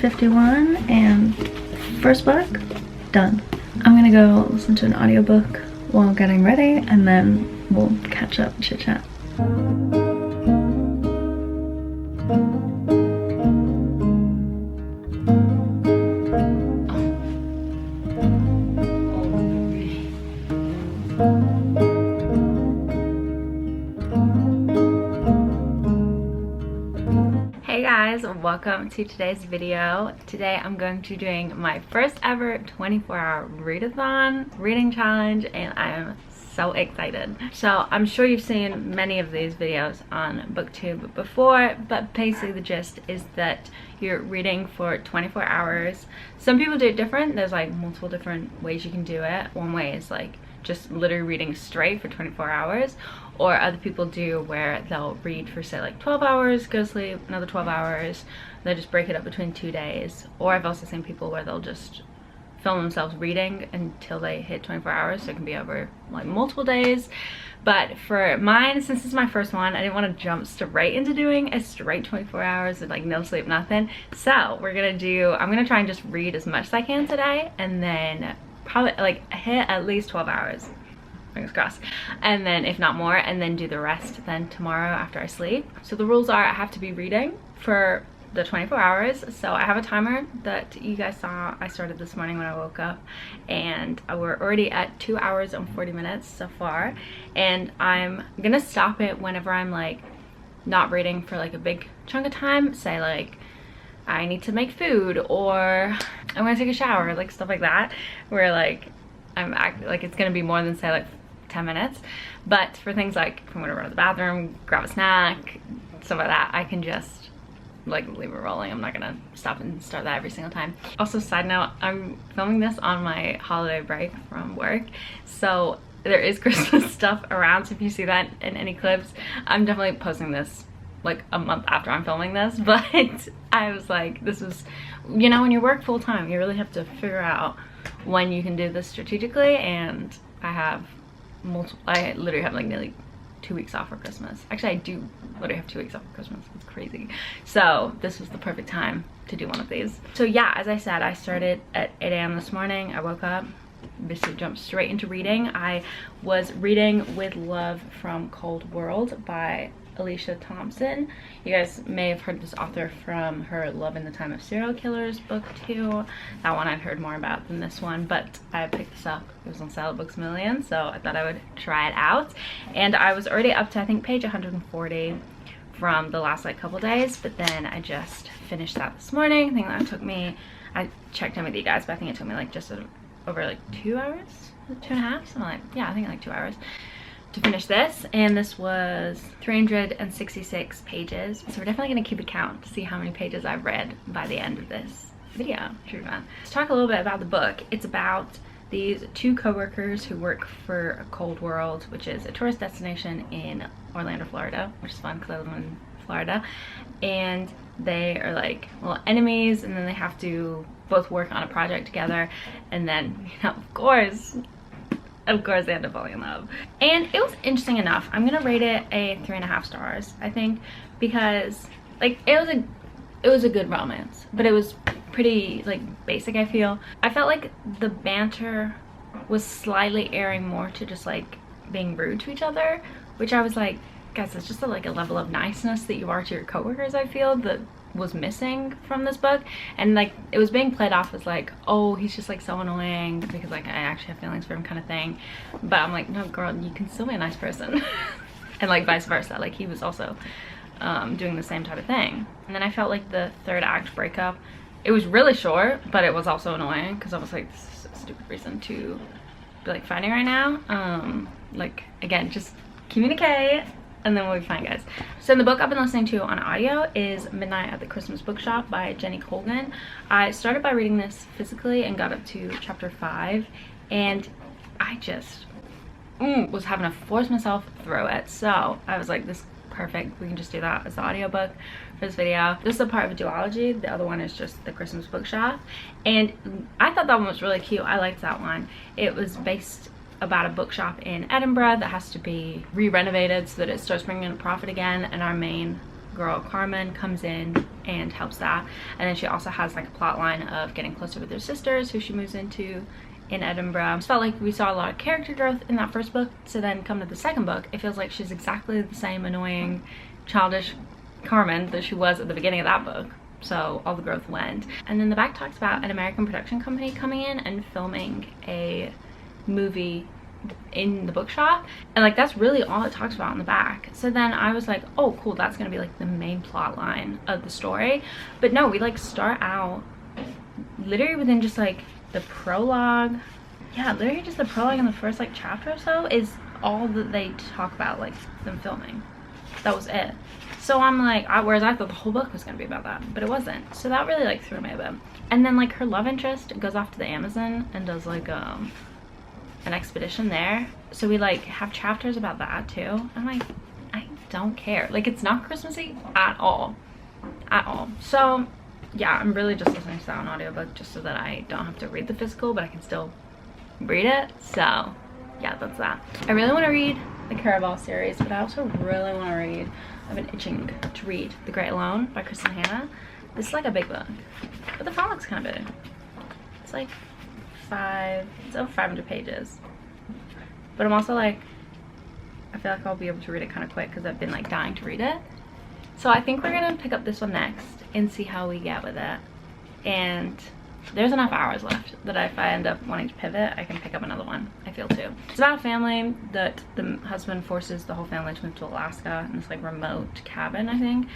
8:51 and first book done. I'm gonna go listen to an audiobook while getting ready and then we'll catch up and chit chat. Hey guys, welcome to today's video. Today I'm going to be doing my first ever 24-hour readathon reading challenge and I am so excited. So I'm sure you've seen many of these videos on booktube before, but basically the gist is that you're reading for 24 hours. Some people do it different. There's like multiple different ways you can do it. One way is like just literally reading straight for 24 hours, or other people do where they'll read for say like 12 hours, go to sleep, another 12 hours, they just break it up between 2 days. Or I've also seen people where they'll just film themselves reading until they hit 24 hours, so it can be over like multiple days. But for mine, since it's my first one, I didn't want to jump straight into doing a straight 24 hours with like no sleep, nothing. So I'm gonna try and just read as much as I can today, and then probably like hit at least 12 hours, fingers crossed, and then if not more, and then do the rest then tomorrow after I sleep. So the rules are I have to be reading for the 24 hours. So I have a timer that you guys saw I started this morning when I woke up, and we're already at 2 hours and 40 minutes so far, and I'm gonna stop it whenever I'm like not reading for like a big chunk of time, say like I need to make food or I'm gonna take a shower, like stuff like that, where like like it's gonna be more than say like 10 minutes. But for things like if I'm gonna run to the bathroom, grab a snack, stuff like that, I can just like leave it rolling. I'm not gonna stop and start that every single time. Also, side note, I'm filming this on my holiday break from work, so there is Christmas stuff around, so if you see that in any clips, I'm definitely posting this like a month after I'm filming this. But I was like, this is, you know, when you work full-time, you really have to figure out when you can do this strategically, and I literally have like nearly 2 weeks off for Christmas. Actually, I do literally have 2 weeks off for Christmas. It's crazy. So this was the perfect time to do one of these. So yeah, as I said, I started at 8 a.m. this morning. I woke up, basically jumped straight into reading. I was reading With Love from Cold World by Alicia Thompson. You guys may have heard this author from her Love in the Time of Serial Killers book too. That one I'd heard more about than this one, but I picked this up. It was on sale at Books A Million, so I thought I would try it out. And I was already up to I think page 140 from the last like couple days, but then I just finished that this morning. I think that took me, I checked in with you guys, but I think it took me like just over like 2 hours, 2.5, something like, yeah, I think like 2 hours to finish this. And this was 366 pages, so we're definitely going to keep a count to see how many pages I've read by the end of this video. Should be fun. Let's talk a little bit about the book. It's about these two co-workers who work for Cold World, which is a tourist destination in Orlando, Florida, which is fun because I live in Florida, and they are like, well, enemies, and then they have to both work on a project together, and then, you know, of course they end up falling in love. And it was interesting enough. I'm gonna rate it a 3.5 stars, I think, because like it was a good romance, but it was pretty like basic. I felt like the banter was slightly erring more to just like being rude to each other, which I was like, guys, it's just a level of niceness that you are to your coworkers, I feel, that was missing from this book. And like it was being played off as like, oh, he's just like so annoying because like I actually have feelings for him kind of thing. But I'm like, no girl, you can still be a nice person. And like vice versa, like he was also doing the same type of thing. And then I felt like the third act breakup, it was really short, but it was also annoying because I was like, this is a stupid reason to be like fighting right now. Like again, just communicate and then we'll be fine, guys. So the book I've been listening to on audio is Midnight at the Christmas Bookshop by Jenny Colgan. I started by reading this physically and got up to chapter 5, and I just was having to force myself through it. So I was like, this is perfect, we can just do that as the audiobook for this video. This is a part of a duology. The other one is just the Christmas Bookshop, and I thought that one was really cute. I liked that one. It was based about a bookshop in Edinburgh that has to be re-renovated so that it starts bringing in a profit again, and our main girl Carmen comes in and helps that. And then she also has like a plot line of getting closer with her sisters who she moves into in Edinburgh. I just felt like we saw a lot of character growth in that first book, so then come to the second book, it feels like she's exactly the same annoying, childish Carmen that she was at the beginning of that book. So all the growth went. And then the back talks about an American production company coming in and filming a movie in the bookshop, and like that's really all it talks about in the back. So then I was like, oh cool, that's gonna be like the main plot line of the story. But no, we like start out literally within just like the prologue. Yeah, literally just the prologue in the first like chapter or so is all that they talk about, like them filming. That was it. So I'm like, whereas I thought the whole book was gonna be about that, but it wasn't. So that really like threw me a bit. And then like her love interest goes off to the Amazon and does like an expedition there. So we like have chapters about that too. I'm like, I don't care. Like it's not Christmassy at all. At all. So yeah, I'm really just listening to that on audiobook just so that I don't have to read the physical, but I can still read it. So yeah, that's that. I really want to read the Caravel series, but I also really want to read, I've been itching to read The Great Alone by Kristen Hanna. This is like a big book, but the font looks kind of big. It's like it's over 500 pages. But I'm also like, I feel like I'll be able to read it kind of quick because I've been like dying to read it. So I think we're gonna pick up this one next and see how we get with it. And there's enough hours left that if I end up wanting to pivot, I can pick up another one, I feel too. It's about a family that the husband forces the whole family to move to Alaska in this like remote cabin, I think.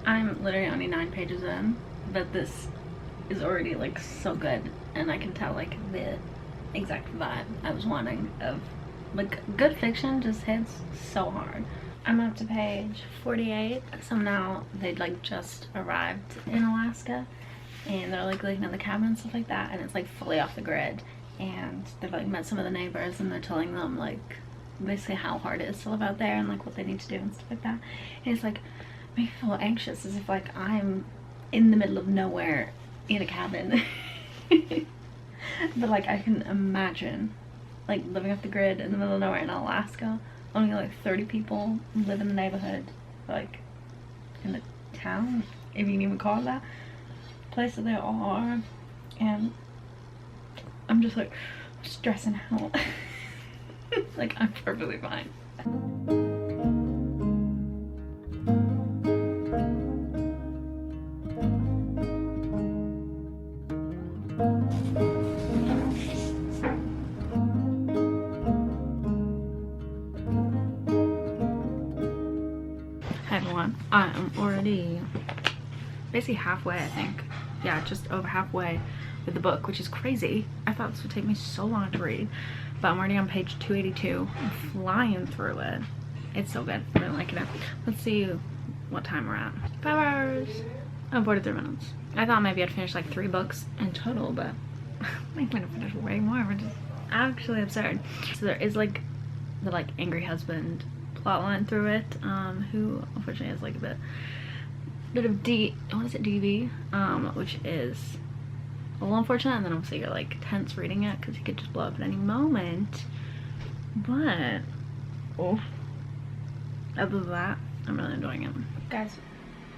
I'm literally only 9 pages in, but this is already like so good, and I can tell like the exact vibe I was wanting of like good fiction just hits so hard. I'm up to page 48. So now they'd like just arrived in Alaska and they're like living in the cabin and stuff like that, and it's like fully off the grid, and they've like met some of the neighbors and they're telling them like basically how hard it is to live out there and like what they need to do and stuff like that. And it's like make me feel anxious as if like I'm in the middle of nowhere in a cabin. But like I can imagine like living off the grid in the middle of nowhere in Alaska. Only like 30 people live in the neighborhood, like in the town, if you can even call it that, place that they all are. And I'm just like stressing out. Like I'm perfectly fine. Hi everyone, I am already basically halfway, I think. Yeah, just over halfway with the book, which is crazy. I thought this would take me so long to read, but I'm already on page 282. I'm flying through it. It's so good. I'm really liking it. Let's see what time we're at. 5 hours and 43 minutes. I thought maybe I'd finish like 3 books in total, but I'm gonna finish way more, which is actually absurd. So there is like the like angry husband plotline through it, who unfortunately has like a bit of DV, which is a little unfortunate, and then obviously you're like tense reading it because he could just blow up at any moment. But oh, other than that, I'm really enjoying it. Guys,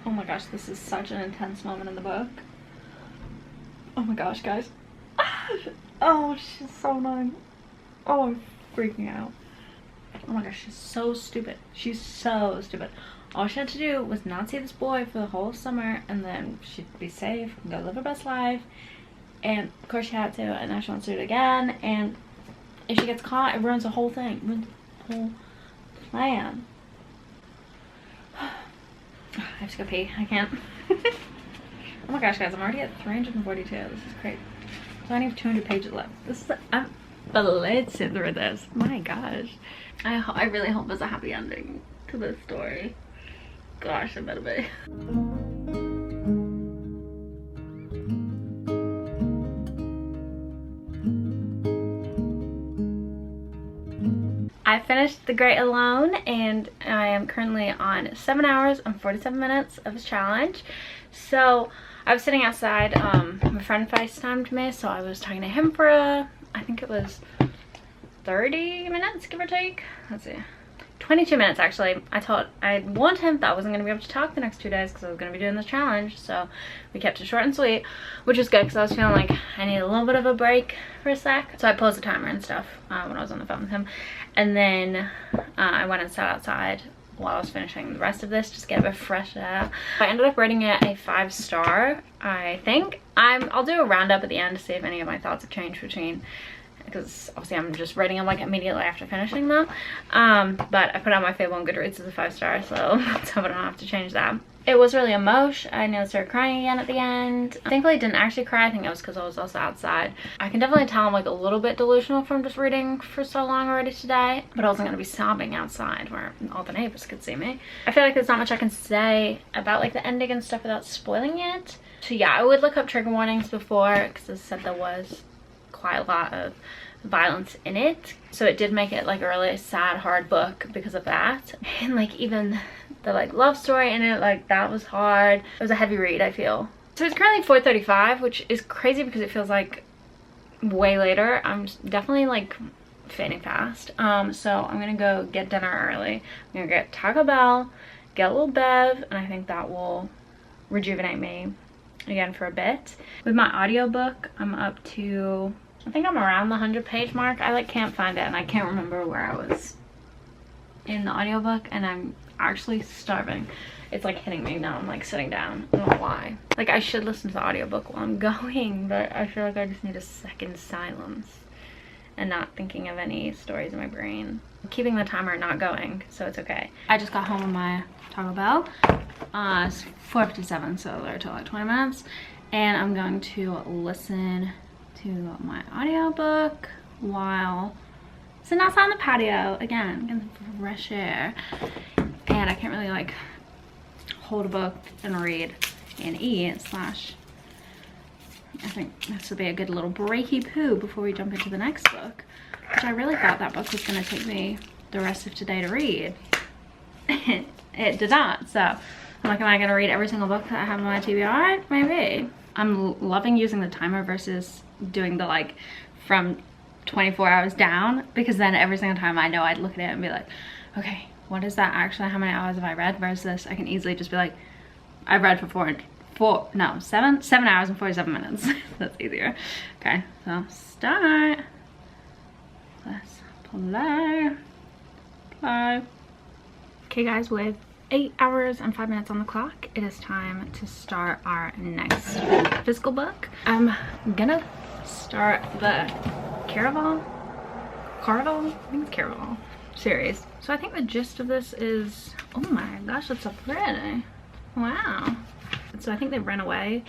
oh my gosh, this is such an intense moment in the book. Oh my gosh, guys. Oh, she's so annoying. Oh, I'm freaking out. Oh my gosh, she's so stupid. She's so stupid. All she had to do was not see this boy for the whole summer, and then she'd be safe and go live her best life. And of course she had to, and now she wants to do it again. And if she gets caught, it ruins the whole thing. It ruins the whole plan. I have to go pee. I can't. Oh my gosh, guys, I'm already at 342. This is great. So I only have 200 pages left. This is I'm blitzing through this. My gosh. I really hope there's a happy ending to this story. Gosh, I better be. I finished The Great Alone, and I am currently on 7 hours and 47 minutes of this challenge. So I was sitting outside, my friend FaceTimed me, so I was talking to him for I think it was 30 minutes, give or take. Let's see, 22 minutes actually. I warned him that I wasn't going to be able to talk the next 2 days because I was going to be doing this challenge, so we kept it short and sweet, which is good because I was feeling like I need a little bit of a break for a sec. So I paused the timer and stuff when I was on the phone with him, and then I went and sat outside while I was finishing the rest of this, just get a bit of fresh air. I ended up rating it a 5-star, I think. I'll do a roundup at the end to see if any of my thoughts have changed between, because obviously I'm just rating them like immediately after finishing them. But I put out my Fable on Goodreads as a 5-star, so let's hope I don't have to change that. It was really emotional. I nearly started crying again at the end. Thankfully I didn't actually cry. I think it was because I was also outside. I can definitely tell I'm like a little bit delusional from just reading for so long already today, but I wasn't going to be sobbing outside where all the neighbors could see me. I feel like there's not much I can say about like the ending and stuff without spoiling it. So yeah, I would look up trigger warnings before, because as I said, there was quite a lot of violence in it, so it did make it like a really sad, hard book because of that. And like even the like love story in it, like that was hard. It was a heavy read, I feel. So it's currently 4:35, which is crazy because it feels like way later. I'm definitely like fading fast. So I'm gonna go get dinner early. I'm gonna get Taco Bell, get a little bev, and I think that will rejuvenate me again for a bit. With my audiobook, I'm up to, I think I'm around the 100-page mark. I like can't find it, and I can't remember where I was in the audiobook, and I'm actually starving. It's like hitting me now. I'm like sitting down. I don't know why. Like I should listen to the audiobook while I'm going, but I feel like I just need a second silence and not thinking of any stories in my brain. I'm keeping the timer not going, so it's okay. I just got home with my Taco Bell. It's 4:57, so there till like 20 minutes, and I'm going to listen to my audiobook while sitting outside on the patio again, getting some fresh air. And I can't really like hold a book and read and eat slash, I think this would be a good little breaky poo before we jump into the next book, which I really thought that book was going to take me the rest of today to read. It did not. So I'm like, am I going to read every single book that I have on my TBR? Maybe. I'm loving using the timer versus doing the like from 24 hours down, because then every single time I know I'd look at it and be like, okay, what is that actually? How many hours have I read? Versus I can easily just be like, I've read for 7 hours and 47 minutes. That's easier. Okay, so start. Let's play. Okay guys, with 8 hours and 5 minutes on the clock, it is time to start our next physical book. I'm gonna start the caravel, I think it's caravel series. So I think the gist of this is, oh my gosh, it's so pretty. Wow. So I think they ran away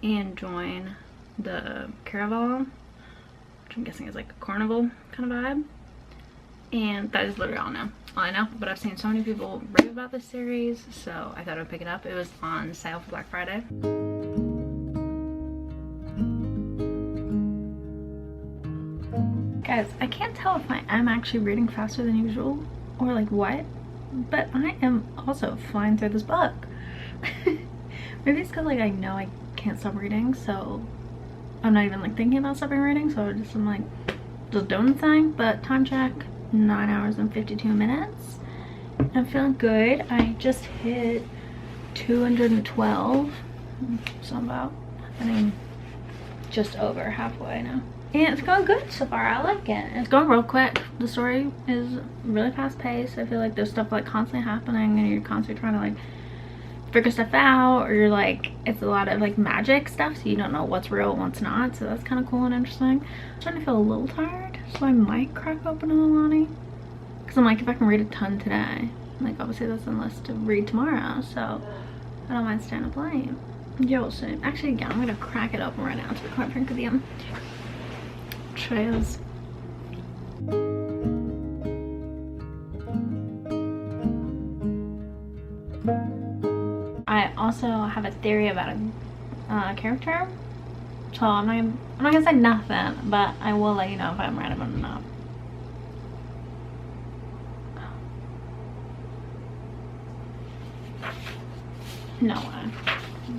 and joined the caravel, which I'm guessing is like a carnival kind of vibe. And that is literally all I know. But I've seen so many people rave about this series, so I thought I would pick it up. It was on sale for Black Friday. Guys, I can't tell if I am actually reading faster than usual or like what, but I am also flying through this book. Maybe it's because like I know I can't stop reading, so I'm not even like thinking about stopping reading, so I'm like just doing the thing. But time check, 9 hours and 52 minutes. I'm feeling good. I just hit 212, so I'm about, I mean, just over halfway now. And it's going good so far. I like it. It's going real quick. The story is really fast paced. I feel like there's stuff like constantly happening and you're constantly trying to like figure stuff out, or you're like, it's a lot of like magic stuff, so you don't know what's real and what's not, so that's kind of cool and interesting. I'm starting to feel a little tired, so I might crack open a Milani, because I'm like, if I can read a ton today, like obviously that's on the list to read tomorrow, so I don't mind staying up late. Yo, so actually yeah, I'm gonna crack it open right now to be quite frank with you. Trails. I also have a theory about a character, so I'm not gonna say nothing, but I will let you know if I'm right about it or not. No way.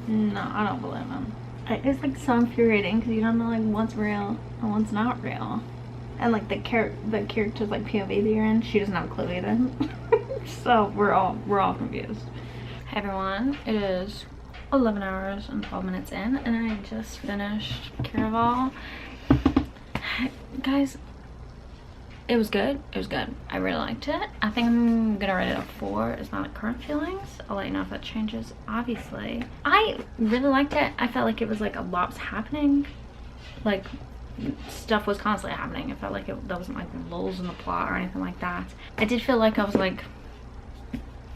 No, I don't believe him. It's like so infuriating because you don't know like what's real and what's not real. And like the character's like POV that you're in, she doesn't have a clue either. So we're all confused. Hey everyone, it is 11 hours and 12 minutes in and I just finished Caravel. Guys, it was good. It was good. I really liked it. I think I'm gonna rate it a 4. It's not current feelings. I'll let you know if that changes, obviously. I really liked it. I felt like it was like a lot was happening. Like stuff was constantly happening. I felt like there wasn't like lulls in the plot or anything like that. I did feel like I was like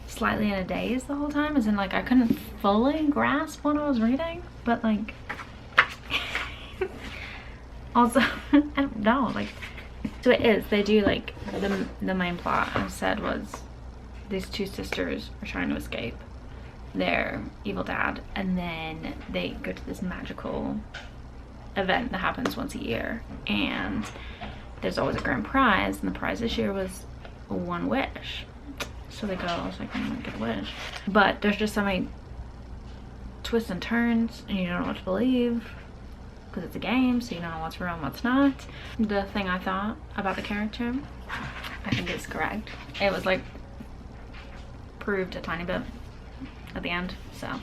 slightly in a daze the whole time, as in like I couldn't fully grasp what I was reading, but like also I don't know, like, so it is, they do like the main plot I said was these two sisters are trying to escape their evil dad, and then they go to this magical event that happens once a year, and there's always a grand prize, and the prize this year was one wish. So they go, I was like, I'm gonna get a wish. But there's just so many twists and turns, and you don't know what to believe, because it's a game, so you don't know what's real and what's not. The thing I thought about the character, I think is correct. It was like proved a tiny bit at the end, so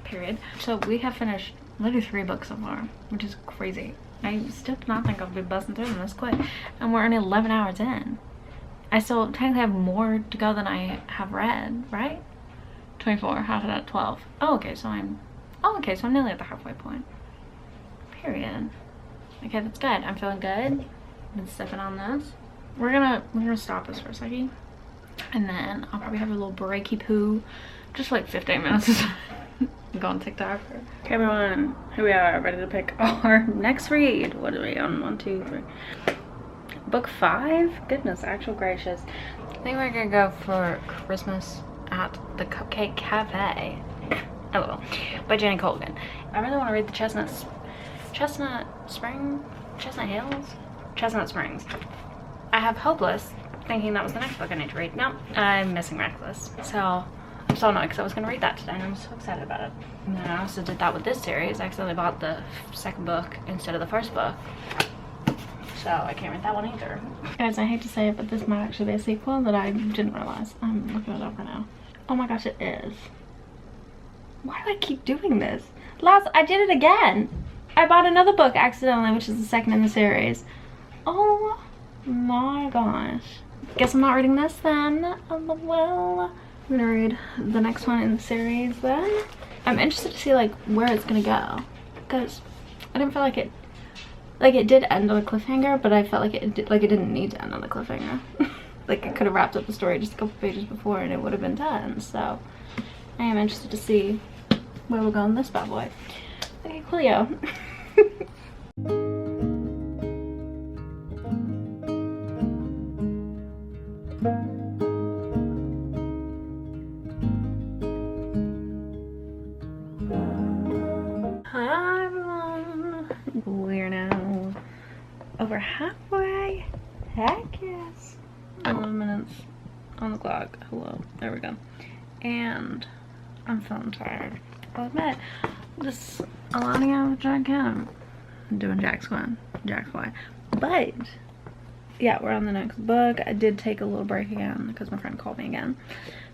period. So we have finished literally 3 books so far, which is crazy. I still do not think I'll be busting through them this quick, and we're only 11 hours in. I still technically have more to go than I have read, right? 24, half of that 12. Oh, okay, so I'm nearly at the halfway point. Period. Okay, that's good. I'm feeling good. I've been sipping on this. We're gonna stop this for a second, and then I'll probably have a little breaky poo, just like 15 minutes. Go on TikTok. Okay, everyone, here we are, ready to pick our next read. What are we on? 1, 2, 3. Book 5? Goodness, actual gracious. I think we're gonna go for Christmas at the Cupcake Cafe. LOL. By Jenny Colgan. I really want to read the Chestnut Springs. I have Hopeless, thinking that was the next book I need to read. No, I'm missing Reckless. So I'm so annoyed because I was gonna read that today and I'm so excited about it. And then I also did that with this series. I accidentally bought the second book instead of the first book, so I can't read that one either. Guys, I hate to say it, but this might actually be a sequel that I didn't realize. I'm looking it up right now. Oh my gosh, it is. Why do I keep doing this? I did it again. I bought another book accidentally, which is the second in the series. Oh my gosh. Guess I'm not reading this then. Well, I'm gonna read the next one in the series then. I'm interested to see like where it's gonna go, because I didn't feel like it did end on a cliffhanger, but I felt like it didn't need to end on a cliffhanger. Like it could have wrapped up the story just a couple pages before and it would have been done. So I am interested to see where we'll go in this bad boy. Okay, coolio. Hi everyone. We're now over halfway. Heck yes. 11 minutes on the clock. Hello. There we go. And I'm feeling tired. I'll admit, just aligning out with Jack Cam. I'm doing Jack Fly. But yeah, we're on the next book. I did take a little break again because my friend called me again.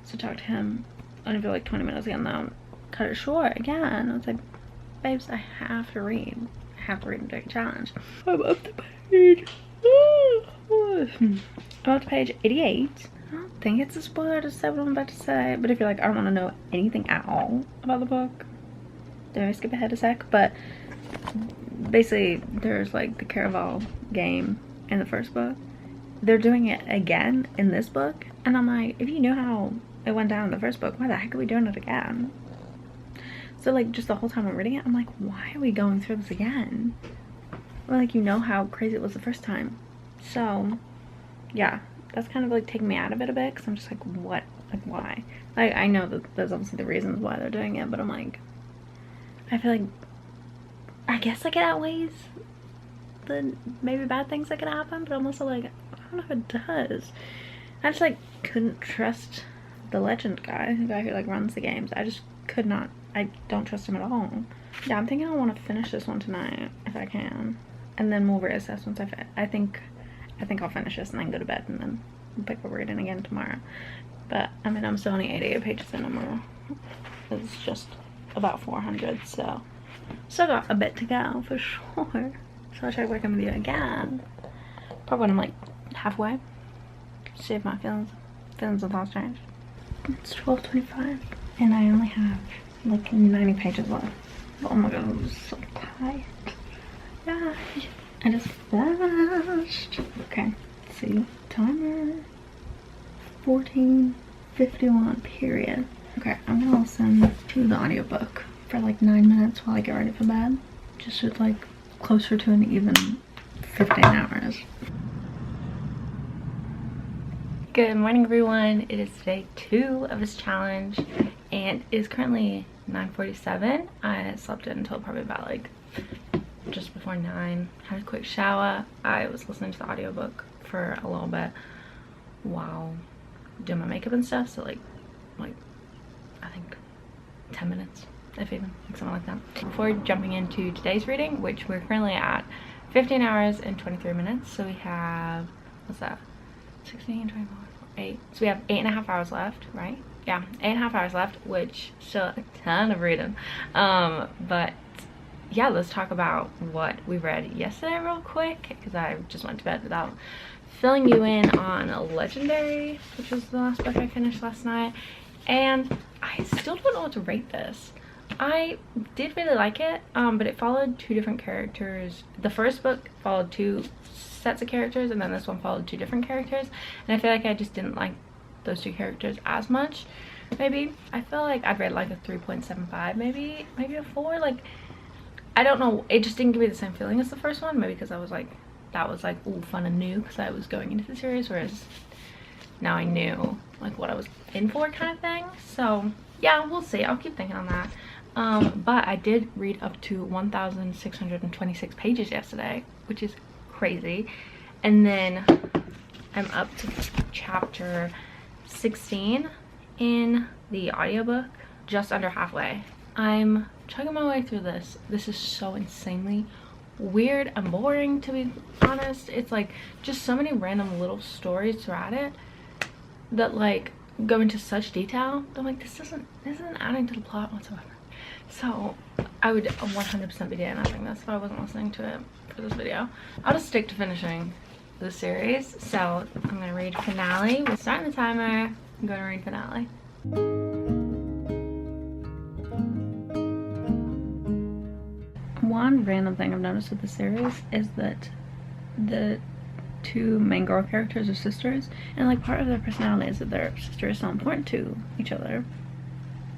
So talked to him. I didn't feel like 20 minutes again though. Cut it short again. I was like, babes, I have to read. I have to read and do a challenge. I'm up to page. I'm up to page 88. I don't think it's a spoiler to say what I'm about to say, but if you're like, I don't want to know anything at all about the book, then I skip ahead a sec. But basically, there's like the caravel game in the first book. They're doing it again in this book, and I'm like, if you knew how it went down in the first book, why the heck are we doing it again? So like, just the whole time I'm reading it, I'm like, why are we going through this again? Well, like, you know how crazy it was the first time. So yeah, that's kind of like taking me out of it a bit, because I'm just like, what? Like, why? Like, I know that there's obviously the reasons why they're doing it, but I'm like, I feel like, I guess like it outweighs the maybe bad things that could happen, but I'm also like, I don't know if it does. I just like couldn't trust the legend guy, the guy who like runs the games. I just could not, I don't trust him at all. Yeah, I'm thinking I want to finish this one tonight if I can, and then we'll reassess once I think I'll finish this and then go to bed and then pick up reading again tomorrow. But I mean, I'm still only 88 pages in. It's just about 400, so still got a bit to go for sure. So I'll try working with you again probably when I'm like halfway, see if my feelings and thoughts change. It's 12:25 and I only have like 90 pages left. Oh my god, I'm so tired. Yeah, I just finished. Okay, let's see, timer 14:51 period. Okay, I'm gonna listen to the audiobook for like 9 minutes while I get ready for bed, just with like closer to an even 15 hours. Good morning everyone, it is day 2 of this challenge and it is currently 9:47. I slept in until probably about like just before 9, had a quick shower. I was listening to the audiobook for a little bit while doing my makeup and stuff, so like I think 10 minutes, if even, like something like that. Before jumping into today's reading, which we're currently at 15 hours and 23 minutes, so we have, what's that, 16, 24, 8, so we have 8.5 hours left, right? Yeah, 8.5 hours left, which still a ton of reading. But yeah, let's talk about what we read yesterday real quick, because I just went to bed without filling you in on Legendary, which was the last book I finished last night. And I still don't know what to rate this. I did really like it, but it followed 2 different characters. The first book followed 2 sets of characters, and then this one followed 2 different characters, and I feel like I just didn't like those 2 characters as much. Maybe I feel like I'd rate like a 3.75, maybe a 4. Like, I don't know, it just didn't give me the same feeling as the first one, maybe because I was like, that was like, ooh, fun and new because I was going into the series, whereas now I knew like what I was in for, kind of thing. So yeah, we'll see, I'll keep thinking on that. But I did read up to 1,626 pages yesterday, which is crazy. And then I'm up to chapter 16 in the audiobook, just under halfway. I'm chugging my way through this. This is so insanely weird and boring, to be honest. It's like just so many random little stories throughout it that like go into such detail. I'm like, this isn't adding to the plot whatsoever. So I would 100% be DNFing this if I wasn't listening to it for this video. I'll just stick to finishing the series. So I'm gonna read finale. We're starting the timer. I'm gonna read finale. One random thing I've noticed with the series is that the 2 main girl characters are sisters, and like part of their personality is that their sister is so important to each other,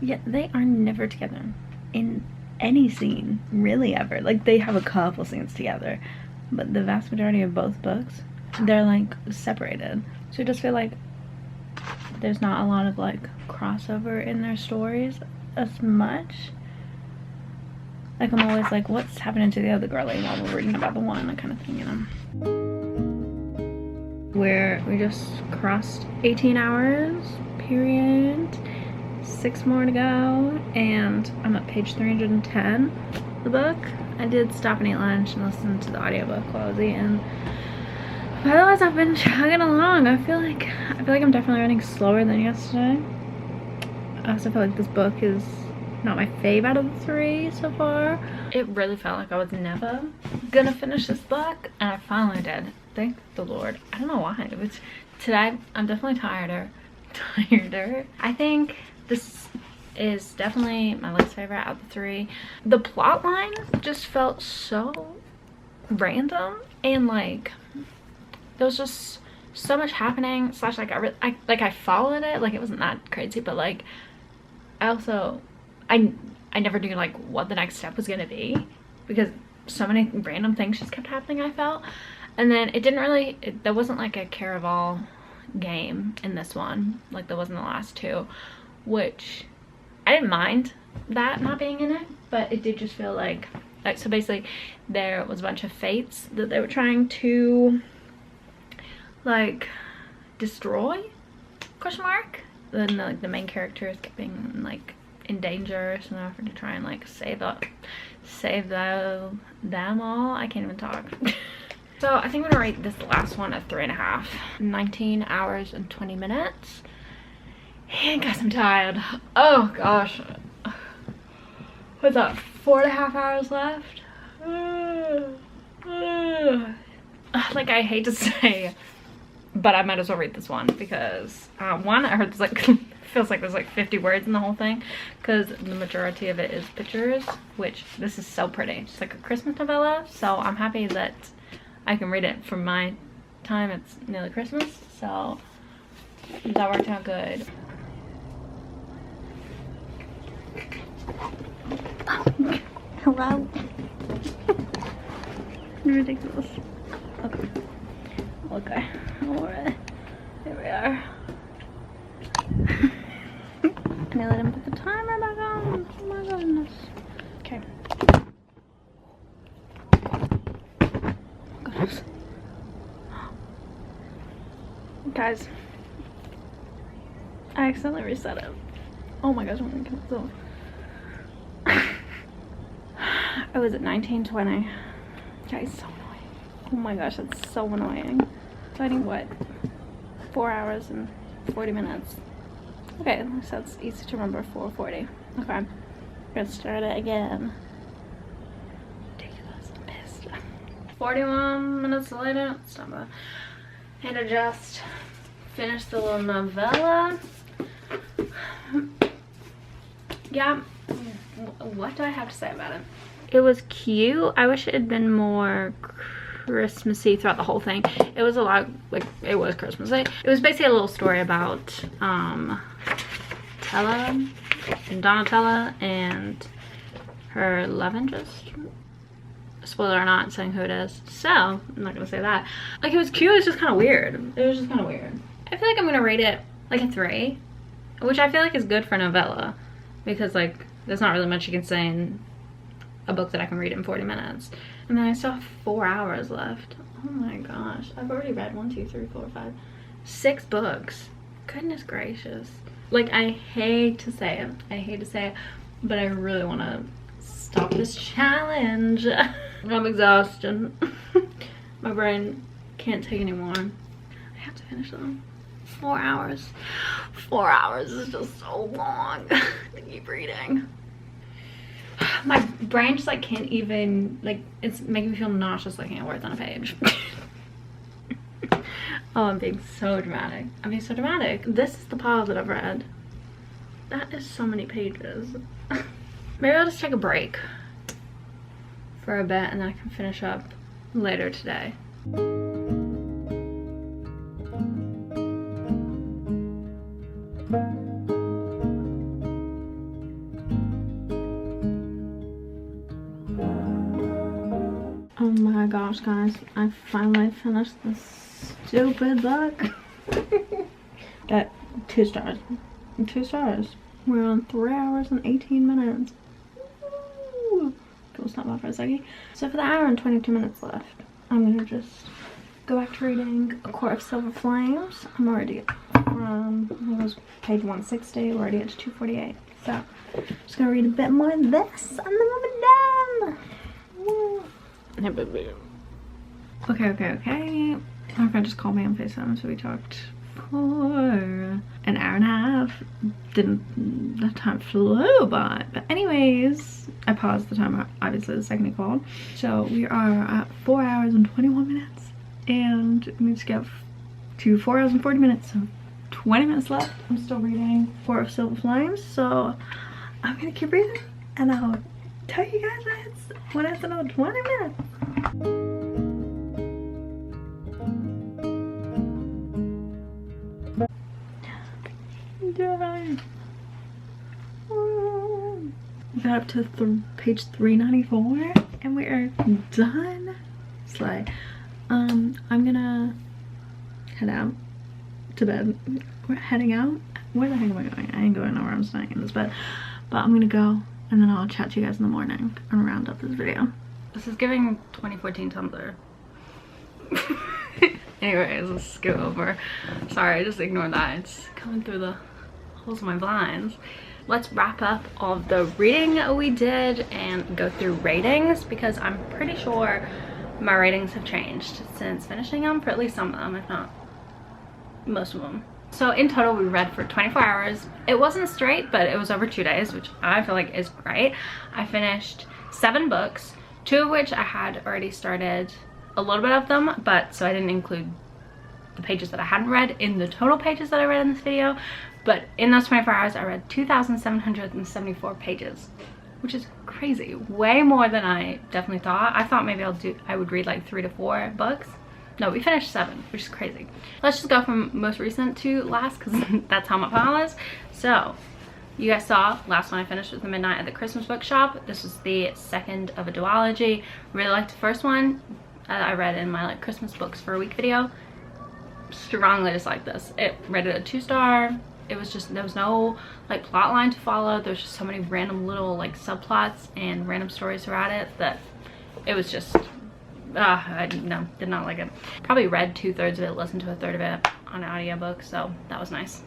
yet they are never together in any scene, really, ever. Like, they have a couple scenes together, but the vast majority of both books, they're like separated. So I just feel like there's not a lot of like crossover in their stories as much. Like, I'm always like, what's happening to the other girlie while we're reading about the one, that kind of thing, you know. Where we just crossed 18 hours, period. 6 more to go, and I'm at page 310 of the book. I did stop and eat lunch and listen to the audiobook while I was eating. But otherwise, I've been chugging along. I feel like I'm definitely running slower than yesterday. I also feel like this book is not my fave out of the 3 so far. It really felt like I was never gonna finish this book, and I finally did. Thank the Lord. I don't know why. Today I'm definitely tireder. I think this is definitely my least favorite out of the 3. The plot line just felt so random, and like there was just so much happening. Slash, like I followed it, like it wasn't that crazy, but like I never knew like what the next step was gonna be, because so many random things just kept happening, I felt. And then it didn't really, there wasn't like a caravel game in this one, like there wasn't the last 2, which I didn't mind that not being in it, but it did just feel like so basically there was a bunch of fates that they were trying to like destroy, question mark. then like the main character is getting like in danger, so now I have to try and like save them all. I can't even talk. So I think I'm gonna rate this last one a 3.5. 19 hours and 20 minutes. And guys, I'm tired. Oh gosh. What's that? 4.5 hours left. Like, I hate to say, but I might as well read this one because one, I heard there's like feels like there's like 50 words in the whole thing because the majority of it is pictures, which this is so pretty. It's like a Christmas novella, so I'm happy that I can read it for my time. It's nearly Christmas, so that worked out good. Hello. Ridiculous. Okay. Okay. Alright. Here we are. And I let him put the timer back on. Oh my goodness. Okay. Goodness. Guys, I accidentally reset it. Oh my gosh, I'm gonna kill myself. I was at 19:20. Guys, so annoying. Oh my gosh, that's so annoying. So I need what? 4 hours and 40 minutes. Okay, so it's easy to remember. 4:40. Okay, I'm gonna start it again. Ridiculous. I'm pissed. 41 minutes later. Stop it. And I just finished the little novella. Yeah, what do I have to say about it? It was cute. I wish it had been more Christmassy throughout the whole thing. It was a lot, like, it was Christmassy. It was basically a little story about Tella and Donatella and her love interest. Spoiler or not, saying who it is, so I'm not gonna say that. Like, it was cute. It was just kind of weird. It was just kind of weird. I feel like I'm gonna rate it like a 3, which I feel like is good for a novella because, like, there's not really much you can say in a book that I can read in 40 minutes. And then I still have 4 hours left. Oh my gosh, I've already read 1, 2, 3, 4, 5, 6 books. Goodness gracious. Like, I hate to say it, but I really want to stop this challenge. I'm exhausted. My brain can't take anymore. I have to finish them. 4 hours. 4 hours is just so long to keep reading. My brain just like can't even, like, it's making me feel nauseous looking at words on a page. Oh, I'm being so dramatic. I'm being so dramatic. This is the pile that I've read. That is so many pages. Maybe I'll just take a break for a bit and then I can finish up later today. Oh my gosh, guys, I finally finished this stupid book. Got 2 stars. 2 stars. We're on 3 hours and 18 minutes. Ooh. Go stop off for a second. So for the hour and 22 minutes left, I'm gonna just go back to reading A Court of Silver Flames. I'm already from, I think it was page 160. We're already at 248. So just gonna read a bit more of this and then we'll be done. Woo. Okay. My friend just called me on FaceTime, so we talked for an hour and a half. The time flew by. But anyways, I paused the timer, obviously, the second he called. So we are at 4 hours and 21 minutes. And we need to get to 4 hours and 40 minutes. So 20 minutes left. I'm still reading Court of Silver Flames. So I'm gonna keep reading. And I'll tell you guys when it's another 20 minutes. Yay. We got up to page 394 and we are done. Slay. I'm gonna head out to bed. We're heading out. Where the heck am I going? I ain't going nowhere. I'm staying in this bed. But I'm gonna go and then I'll chat to you guys in the morning and round up this video. This is giving 2014 Tumblr. Anyways, let's go over. Sorry, just ignore that. It's coming through the close my blinds. Let's wrap up all of the reading we did and go through ratings, because I'm pretty sure my ratings have changed since finishing them, for at least some of them, if not most of them. So in total, we read for 24 hours. It wasn't straight, but it was over 2 days, which I feel like is great. I finished 7 books, 2 of which I had already started a little bit of them, but so I didn't include the pages that I hadn't read in the total pages that I read in this video. But in those 24 hours, I read 2,774 pages, which is crazy. Way more than I definitely thought. I thought maybe I would read like 3 to 4 books. No, we finished 7, which is crazy. Let's just go from most recent to last, because that's how my file is. So you guys saw last one I finished was The Midnight at the Christmas Bookshop. This was the second of a duology. Really liked the first one. I read in my like Christmas books for a week video. Strongly disliked this. It rated a 2-star. It was just, there was no like plot line to follow. There's just so many random little like subplots and random stories throughout it that it was just I did not like it. Probably read 2/3 of it, listened to 1/3 of it on an audiobook, so that was nice.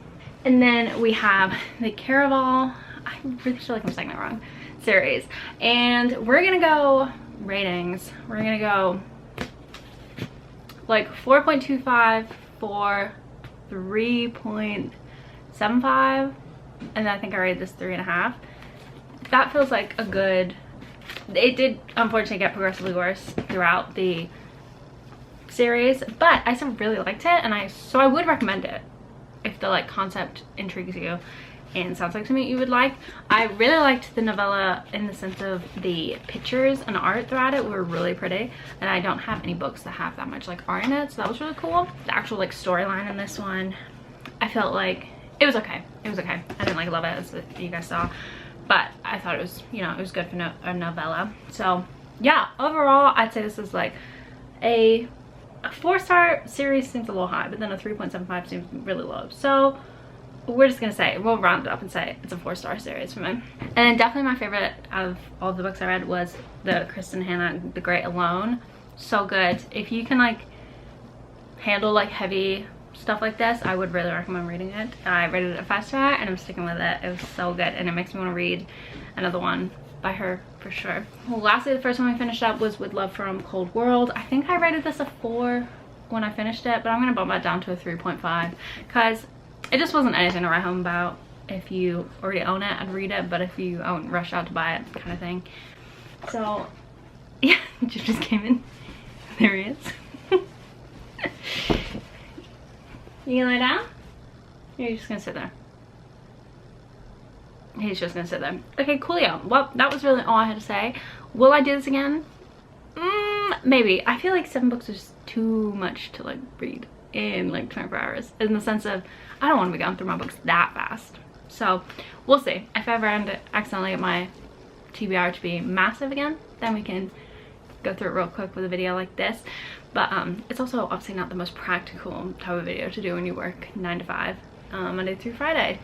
And then we have the Caravel, I really feel like I'm saying that wrong, series. And we're gonna go ratings. We're gonna go like 4.25 for 3.75, and I think I rated this 3.5. That feels like a good, it did unfortunately get progressively worse throughout the series, but I still really liked it, and so I would recommend it if the like concept intrigues you and sounds like something you would like. I really liked the novella in the sense of the pictures and art throughout it were really pretty, and I don't have any books that have that much like art in it, so that was really cool. The actual like storyline in this one, I felt like it was okay. It was okay. I didn't like love it, as you guys saw, but I thought it was, you know, it was good for a novella. So yeah, overall I'd say this is like a 4-star series. Seems a little high, but then a 3.75 seems really low, so we're just gonna say, we'll round it up and say it's a 4-star series for me. And then definitely my favorite out of all the books I read was the Kristen Hannah The Great Alone. So good. If you can like handle like heavy stuff like this, I would really recommend reading it. I rated it a 5-star and I'm sticking with it. It was so good, and it makes me want to read another one by her for sure. Well, lastly, the first one we finished up was With Love from Cold World. I think I rated this a 4 when I finished it, but I'm gonna bump that down to a 3.5 because it just wasn't anything to write home about. If you already own it, I'd read it, but if you don't, rush out to buy it kind of thing. So yeah, just came in. There he is. You gonna lay down? Or are you just gonna sit there? He's just gonna sit there. Okay, coolio. Well, that was really all I had to say. Will I do this again? Maybe. I feel like 7 books is just too much to like read in like 24 hours, in the sense of I don't want to be going through my books that fast. So we'll see. If I ever accidentally get my TBR to be massive again, then we can go through it real quick with a video like this. But it's also obviously not the most practical type of video to do when you work 9 to 5 Monday through Friday.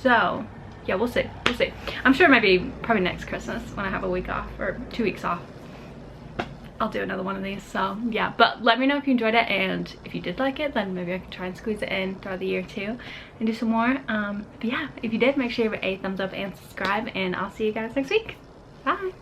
So yeah, we'll see. We'll see. I'm sure maybe probably next Christmas when I have a week off or 2 weeks off, I'll do another one of these. So yeah, but let me know if you enjoyed it, and if you did like it, then maybe I can try and squeeze it in throughout the year too and do some more. But yeah, if you did, make sure you give it a thumbs up and subscribe, and I'll see you guys next week. Bye.